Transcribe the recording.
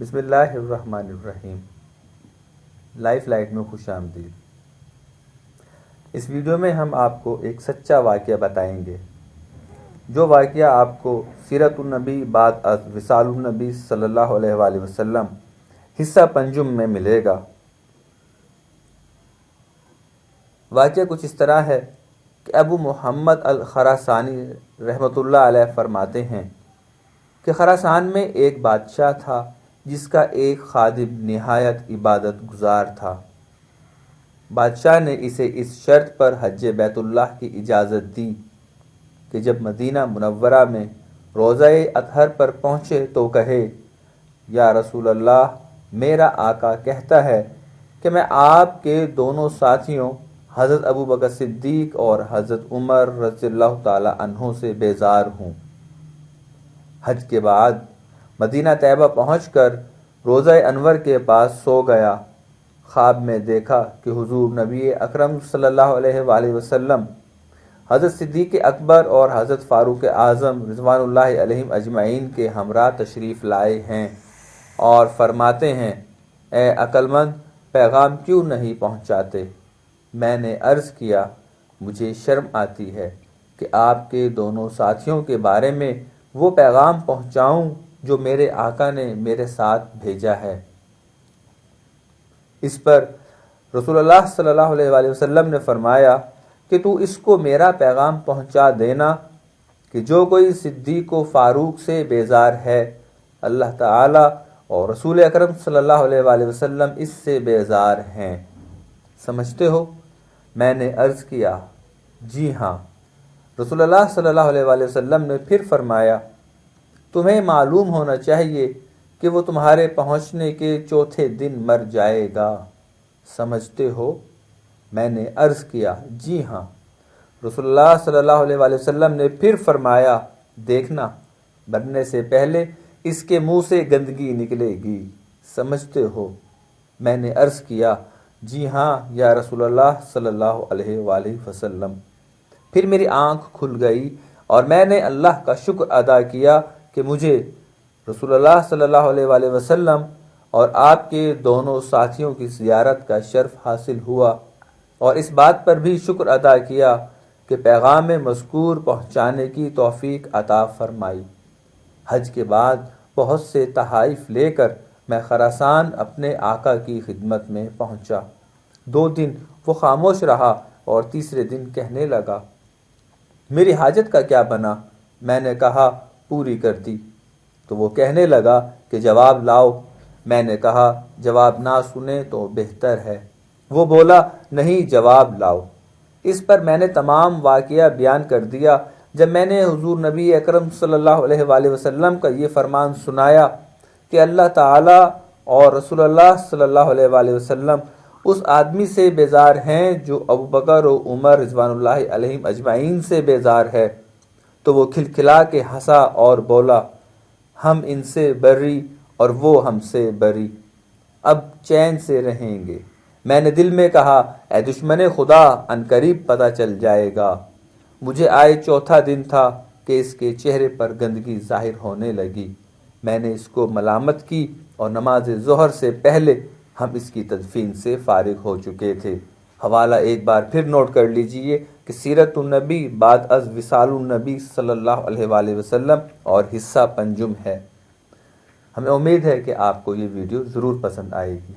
بسم اللہ الرحمن الرحیم۔ لائف لائٹ میں خوش آمدید۔ اس ویڈیو میں ہم آپ کو ایک سچا واقعہ بتائیں گے، جو واقعہ آپ کو سیرت النبی بعد از وصال النبی صلی اللہ علیہ وآلہ وسلم حصہ پنجم میں ملے گا۔ واقعہ کچھ اس طرح ہے کہ ابو محمد الخراسانی رحمۃ اللہ علیہ فرماتے ہیں کہ خراسان میں ایک بادشاہ تھا جس کا ایک خادم نہایت عبادت گزار تھا۔ بادشاہ نے اسے اس شرط پر حج بیت اللہ کی اجازت دی کہ جب مدینہ منورہ میں روزہ اطہر پر پہنچے تو کہے، یا رسول اللہ، میرا آقا کہتا ہے کہ میں آپ کے دونوں ساتھیوں حضرت ابو بکر صدیق اور حضرت عمر رضی اللہ تعالی عنہ سے بیزار ہوں۔ حج کے بعد مدینہ طیبہ پہنچ کر روضہ انور کے پاس سو گیا۔ خواب میں دیکھا کہ حضور نبی اکرم صلی اللہ علیہ وآلہ وسلم حضرت صدیق اکبر اور حضرت فاروق اعظم رضوان اللہ علیہم اجمعین کے ہمراہ تشریف لائے ہیں اور فرماتے ہیں، اے عقل مند، پیغام کیوں نہیں پہنچاتے؟ میں نے عرض کیا، مجھے شرم آتی ہے کہ آپ کے دونوں ساتھیوں کے بارے میں وہ پیغام پہنچاؤں جو میرے آقا نے میرے ساتھ بھیجا ہے۔ اس پر رسول اللہ صلی اللہ علیہ وآلہ وسلم نے فرمایا کہ تو اس کو میرا پیغام پہنچا دینا کہ جو کوئی صدیق و فاروق سے بیزار ہے، اللہ تعالی اور رسول اکرم صلی اللہ علیہ وآلہ وسلم اس سے بیزار ہیں۔ سمجھتے ہو؟ میں نے عرض کیا، جی ہاں۔ رسول اللہ صلی اللہ علیہ وآلہ وسلم نے پھر فرمایا، تمہیں معلوم ہونا چاہیے کہ وہ تمہارے پہنچنے کے چوتھے دن مر جائے گا۔ سمجھتے ہو؟ میں نے عرض کیا، جی ہاں۔ رسول اللہ صلی اللہ علیہ وآلہ وسلم نے پھر فرمایا، دیکھنا، مرنے سے پہلے اس کے منہ سے گندگی نکلے گی۔ سمجھتے ہو؟ میں نے عرض کیا، جی ہاں یا رسول اللہ صلی اللہ علیہ وآلہ وسلم۔ پھر میری آنکھ کھل گئی اور میں نے اللہ کا شکر ادا کیا کہ مجھے رسول اللہ صلی اللہ علیہ وآلہ وسلم اور آپ کے دونوں ساتھیوں کی زیارت کا شرف حاصل ہوا، اور اس بات پر بھی شکر ادا کیا کہ پیغام مذکور پہنچانے کی توفیق عطا فرمائی۔ حج کے بعد بہت سے تحائف لے کر میں خراسان اپنے آقا کی خدمت میں پہنچا۔ 2 دن وہ خاموش رہا اور تیسرے دن کہنے لگا، میری حاجت کا کیا بنا؟ میں نے کہا، پوری کر دی۔ تو وہ کہنے لگا کہ جواب لاؤ۔ میں نے کہا، جواب نہ سنے تو بہتر ہے۔ وہ بولا، نہیں، جواب لاؤ۔ اس پر میں نے تمام واقعہ بیان کر دیا۔ جب میں نے حضور نبی اکرم صلی اللہ علیہ وآلہ وسلم کا یہ فرمان سنایا کہ اللہ تعالی اور رسول اللہ صلی اللہ علیہ وآلہ وسلم اس آدمی سے بیزار ہیں جو ابو بکر و عمر رضوان اللہ علیہم اجمعین سے بیزار ہے، تو وہ کھلکھلا کے ہنسا اور بولا، ہم ان سے بری اور وہ ہم سے بری، اب چین سے رہیں گے۔ میں نے دل میں کہا، اے دشمن خدا، عنقریب پتہ چل جائے گا۔ مجھے آئے چوتھا دن تھا کہ اس کے چہرے پر گندگی ظاہر ہونے لگی۔ میں نے اس کو ملامت کی اور نماز ظہر سے پہلے ہم اس کی تدفین سے فارغ ہو چکے تھے۔ حوالہ ایک بار پھر نوٹ کر لیجئے کہ سیرت النبی بعد از وصال النبی صلی اللہ علیہ وآلہ وسلم اور حصہ پنجم ہے۔ ہمیں امید ہے کہ آپ کو یہ ویڈیو ضرور پسند آئے گی۔